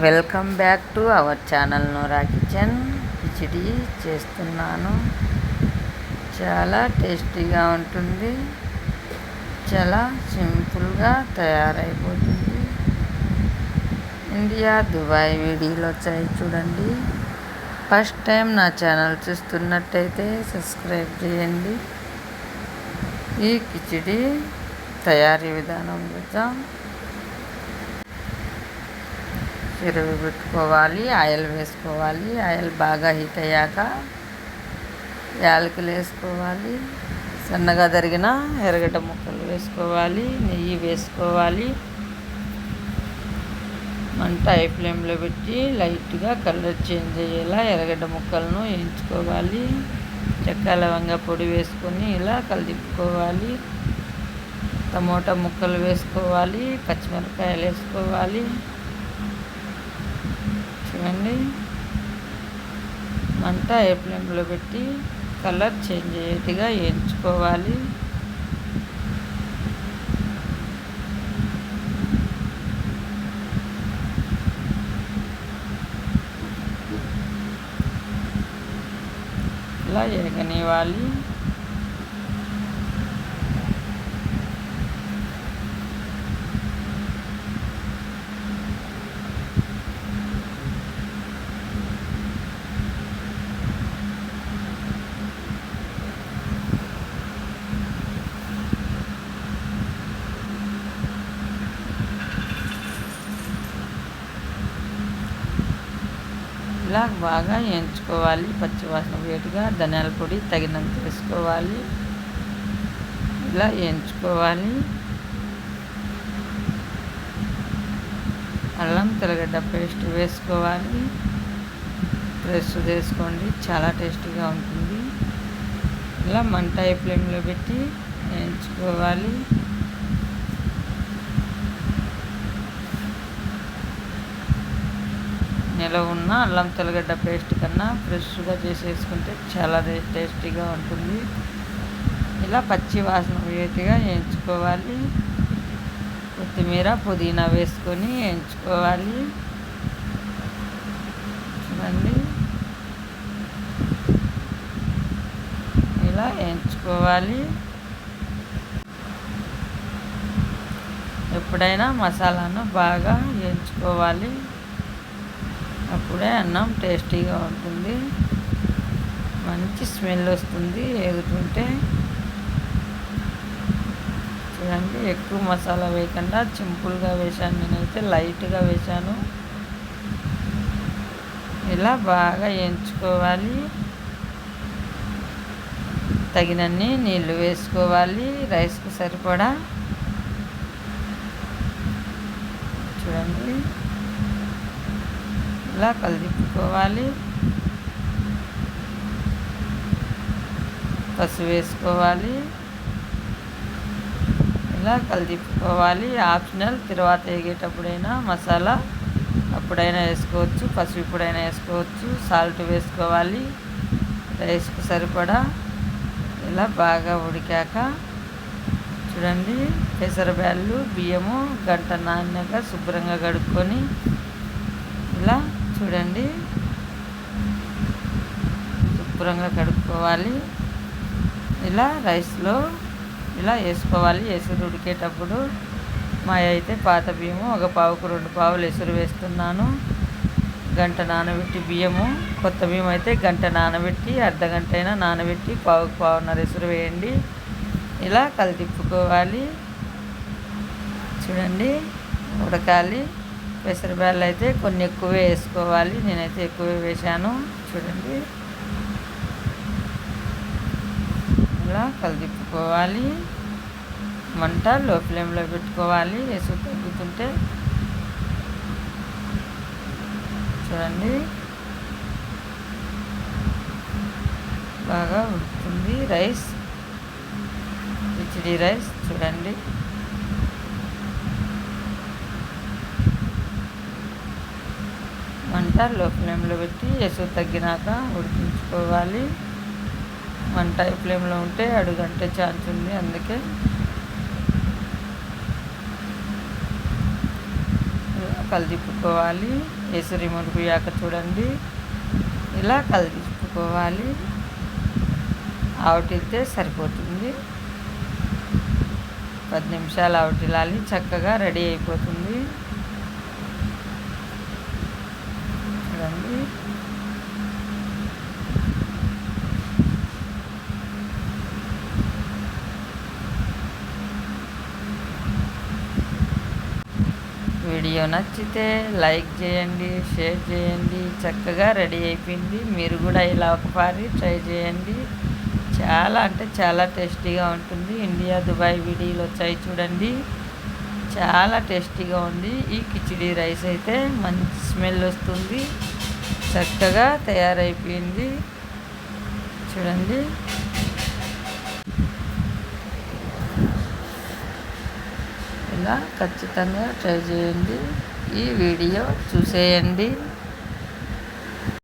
Welcome back to our channel Nora kitchen. Khichdi చేస్తున్నాను. చాలా టేస్టీగా ఉంటుంది. చాలా సింపుల్గా తయారైపోతుంది. ఇండియా దుబాయ్ వీడియోలో వచ్చాయి చూడండి. ఫస్ట్ టైం నా ఛానల్ చూస్తున్నట్టయితే సబ్స్క్రైబ్ చేయండి. ఈ కిచిడి తయారీ విధానం చూద్దాం. పెరుగు పెట్టుకోవాలి, ఆయిల్ వేసుకోవాలి. ఆయిల్ బాగా హీట్ అయ్యాక యాలకులు వేసుకోవాలి, సన్నగా తరిగిన ఎర్రగడ్డ ముక్కలు వేసుకోవాలి, నెయ్యి వేసుకోవాలి. మంట హై ఫ్లేమ్లో పెట్టి లైట్గా కలర్ చేంజ్ అయ్యేలా ఎర్రగడ్డ ముక్కలను వేయించుకోవాలి. చెక్క లవంగ పొడి వేసుకొని ఇలా కలిదిప్పుకోవాలి. టమోటా ముక్కలు వేసుకోవాలి, పచ్చిమిరపకాయలు వేసుకోవాలి. చూడండి, మంట ఏ ఫ్లేమ్లో పెట్టి కలర్ చేంజ్ అయ్యేట్టుగా వేయించుకోవాలి. ఇలా వేగనివ్వాలి. ఇలా బాగా వేయించుకోవాలి. పచ్చివాసన వేటుగా ధనియాల పొడి తగినంత వేసుకోవాలి. ఇలా వేయించుకోవాలి. అల్లం తెల్లగడ్డ పేస్ట్ వేసుకోవాలి. ప్రెస్ చేసుకోండి, చాలా టేస్టీగా ఉంటుంది. ఇలా మంట హై ఫ్లేమ్లో పెట్టి వేయించుకోవాలి. నిలవ ఉన్న అల్లం తెల్లగడ్డ పేస్ట్ కన్నా ఫ్రెష్గా చేసేసుకుంటే చాలా టేస్టీగా ఉంటుంది. ఇలా పచ్చి వాసన వేటిగా వేయించుకోవాలి. కొత్తిమీర పుదీనా వేసుకొని వేయించుకోవాలి. చూడండి, ఇలా వేయించుకోవాలి. ఎప్పుడైనా మసాలాను బాగా వేయించుకోవాలి, అప్పుడే అన్నం టేస్టీగా ఉంటుంది. మంచి స్మెల్ వస్తుంది వేగుతుంటే. చూడండి, ఎక్కువ మసాలా వేయకుండా సింపుల్గా వేసాను. నేనైతే లైట్గా వేసాను. ఇలా బాగా వేయించుకోవాలి. తగినన్ని నీళ్ళు వేసుకోవాలి, రైస్కి సరిపడా. చూడండి, ఇలా కలిదిప్పుకోవాలి. పసుపు వేసుకోవాలి. ఇలా కలిదిప్పుకోవాలి. ఆప్షనల్, తర్వాత వేగేటప్పుడైనా మసాలా అప్పుడైనా వేసుకోవచ్చు, పసుపు ఇప్పుడైనా వేసుకోవచ్చు. సాల్ట్ వేసుకోవాలి రైస్కి సరిపడా. ఇలా బాగా ఉడికాక చూడండి, పెసరబ్యాళ్ళు బియ్యము గంట నాణ్యంగా శుభ్రంగా కడుక్కొని ఇలా చూడండి శుభ్రంగా కడుక్కోవాలి. ఇలా రైస్లో ఇలా వేసుకోవాలి. ఎసురు ఉడికేటప్పుడు మా అయితే పాత బియ్యము 1 పావుకు 2 పావులు ఎసురు వేస్తున్నాను. గంట నానబెట్టి బియ్యము, కొత్త బియ్యం అయితే గంట నానబెట్టి అర్ధగంట అయినా నానబెట్టి పావుకు పావున్నర ఎసురు వేయండి. ఇలా కలిదిప్పుకోవాలి. చూడండి, ఉడకాలి. పెసరబ్యాళ్ళు అయితే కొన్ని ఎక్కువే వేసుకోవాలి, నేనైతే ఎక్కువే వేసాను. చూడండి, ఇలా కలిదిప్పుకోవాలి. మంట లో ఫ్లేమ్లో పెట్టుకోవాలి. ఎసురు తగ్గుతుంటే చూడండి బాగా ఉడుకుతుంది రైస్, కిచిడి రైస్. చూడండి, మంట లో ఫ్లేమ్లో పెట్టి ఎసురు తగ్గినాక ఉడికించుకోవాలి. మంట హై ఫ్లేమ్లో ఉంటే అడుగంటే ఛాన్స్ ఉంది, అందుకే కలిదిప్పుకోవాలి. ఎసురు మునిగిపోయాక చూడండి ఇలా కలిదిప్పుకోవాలి. ఆవటిల్తే సరిపోతుంది. 10 నిమిషాలు ఆవటిలాలి, చక్కగా రెడీ అయిపోతుంది. చూడండి వీడియో నచ్చితే లైక్ చేయండి, షేర్ చేయండి. చక్కగా రెడీ అయిపోయింది. మీరు కూడా ఇలా ఒకసారి ట్రై చేయండి. చాలా అంటే చాలా టేస్టీగా ఉంటుంది. ఇండియా దుబాయ్ వీడియోలు వచ్చాయి చూడండి, చాలా టేస్టీగా ఉంది. ఈ కిచిడి రైస్ అయితే మంచి స్మెల్ వస్తుంది. చక్కగా తయారైపోయింది చూడండి. ఇలా ఖచ్చితంగా ట్రై చేయండి. ఈ వీడియో చూసేయండి.